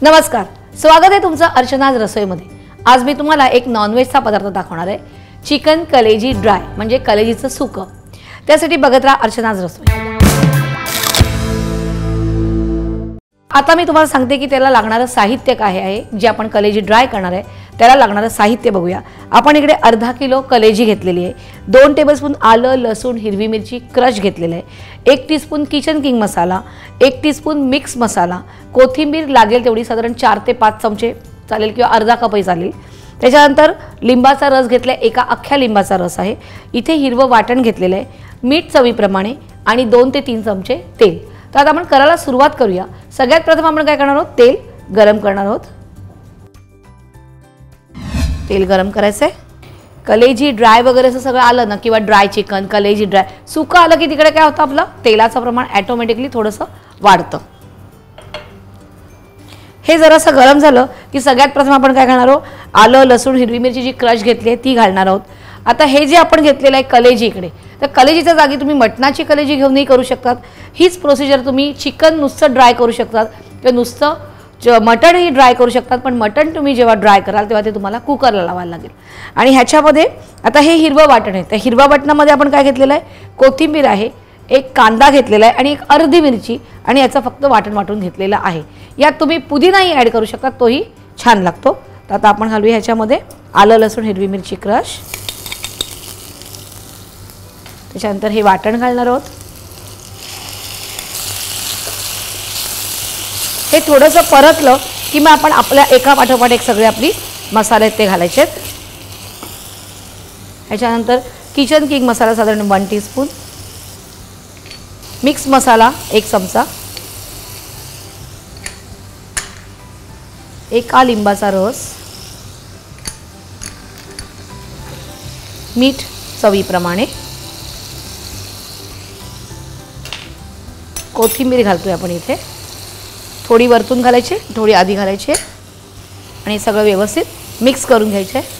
नमस्कार, स्वागत आहे तुमचं अर्चनाज रसोईमध्ये। आज मी तुम्हाला एक नॉनव्हेजचा पदार्थ दाखवणार आहे, चिकन कलेजी ड्राय म्हणजे कलेजीचं सुकं। त्यासाठी बघत राहा अर्चनाज रसोई। आता मी तुम्हाला सांगते की त्याला लागणारं साहित्य काय आहे। जे आपण कलेजी ड्राय करणार आहे त्याला लागणारं साहित्य बघूया। आपण इकडे अर्धा किलो कलेजी घेतलेली आहे, 2 टेबलस्पून आलं लसूण हिरवी मिरची क्रश घेतलेलं आहे, 1 टीस्पून किचन किंग मसाला, 1 टीस्पून मिक्स मसाला, कोथिंबीर लागेल तेवढी साधारण 4 ते 5 चमचे चालेल किंवा अर्धा कपही चालेल। त्याच्यानंतर लिंबाचा रस घेतला, एका अख्ख्या लिंबाचा रस आहे। इथे हिरवं वाटण घेतलेलं आहे, मीठ चवीप्रमाणे आणि 2 ते 3 चमचे तेल। तर आता आपण करायला सुरुवात करूया। सगळ्यात प्रथम आपण काय करणार आहोत, तेल गरम करणार आहोत। तेल गरम करायचं आहे। कलेजी ड्राय वगैरे असं सगळं आलं ना किंवा ड्राय चिकन कलेजी ड्राय सुकं आलं की तिकडे काय होतं, आपलं तेलाचं प्रमाण ऑटोमॅटिकली थोडंसं वाढतं। हे जरासं गरम झालं की सगळ्यात प्रथम आपण काय करणार आहोत, आलं लसूण हिरवी मिरची जी क्रश घेतली आहे ती घालणार आहोत। आता हे जे आपण घेतलेलं आहे कलेजी, इकडे तर कलेजीच्या जागी तुम्ही मटणाची कलेजी घेऊनही करू शकतात। हीच प्रोसिजर तुम्ही चिकन नुसतं ड्राय करू शकतात किंवा नुसतं मटणही ड्राय करू शकतात। पण मटण तुम्ही जेव्हा ड्राय कराल तेव्हा ते तुम्हाला कुकरला लावायला लागेल। आणि ह्याच्यामध्ये आता हे हिरवं वाटण आहे, त्या हिरव्या वाटणामध्ये आपण काय घेतलेलं आहे, कोथिंबीर आहे, एक कांदा घेतलेला आहे आणि एक अर्धी मिरची आणि याचं फक्त वाटण वाटून घेतलेलं आहे। यात तुम्ही पुदिनाही ॲड करू शकता, तोही छान लागतो। तर आता आपण घालूया ह्याच्यामध्ये आलं लसूण हिरवी मिरची क्रश, त्याच्यानंतर हे वाटण घालणार आहोत। हे थोडंसं परतलं की मग आपण आपल्या एका पाठोपाठ एक सगळे आपली मसाले आहेत ते घालायचे आहेत। ह्याच्यानंतर किचन किंग मसाला साधारण 1 टीस्पून, मिक्स मसाला 1 चमचा, एका लिंबाचा रस, मीठ चवीप्रमाणे, कोथिंबीर घालतोय आपण इथे, थोडी वरतून घालायची थोडी आधी घालायची आणि सगळं व्यवस्थित मिक्स करून घ्यायचं आहे।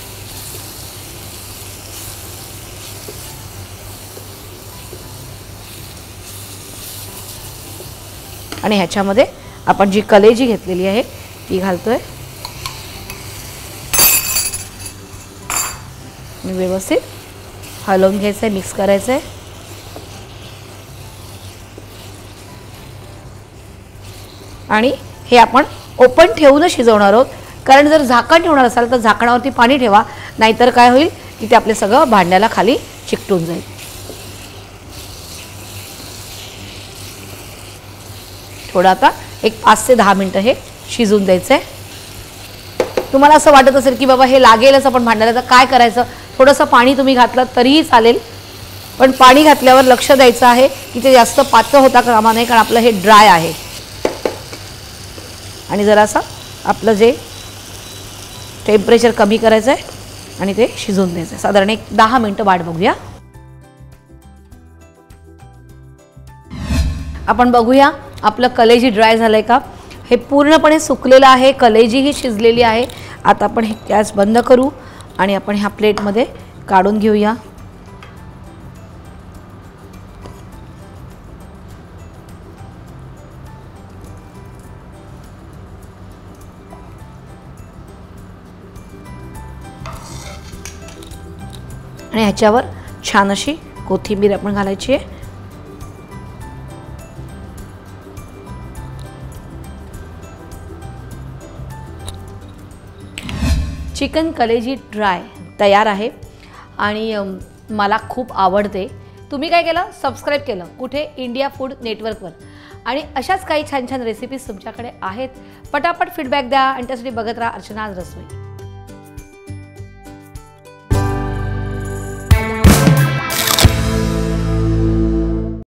आणि ह्याच्यामध्ये आपण जी कलेजी घेतलेली आहे ती घालतोय आणि व्यवस्थित हलवून घ्यायचं आहे, मिक्स करायचं आहे। आणि हे आपण ओपन ठेवूनच शिजवणार आहोत, कारण जर झाकण ठेवणार असाल तर झाकणावरती पाणी ठेवा, नाहीतर काय होईल की ते आपले सगळं भांड्याला खाली चिकटून जाईल। थोडं आता एक 5 ते 10 मिनिटं हे शिजून द्यायचं आहे। तुम्हाला असं वाटत असेल की बाबा हे लागेलच आपण भांड्याला, तर काय करायचं, थोडंसं पाणी तुम्ही घातलं तरीही चालेल, पण पाणी घातल्यावर लक्ष द्यायचं आहे की ते जास्त पातळ होता कामा नये, कारण आपलं हे ड्राय आहे। आणि जरासा आपलं जे टेम्परेचर कमी करायचं आहे आणि ते शिजवून द्यायचं आहे। साधारण एक 10 मिनिटं वाट बघूया। आपण बघूया आपलं कलेजी ड्राय झालंय का, हे पूर्णपणे सुकलेलं आहे, कलेजी ही शिजलेली आहे। आता आपण हे गॅस बंद करू आणि आपण ह्या प्लेटमध्ये काढून घेऊया। आणि ह्याच्यावर छान अशी कोथिंबीर आपण घालायची आहे। चिकन कलेजी ड्राय तयार आहे आणि मला खूप आवडते। तुम्ही काय केलं, सबस्क्राईब केलं कुठे, इंडिया फूड नेटवर्कवर। आणि अशाच काही छान छान रेसिपीज तुमच्याकडे आहेत, पटापट फीडबॅक द्या आणि त्यासाठी बघत राहा अर्चनाज रसोई।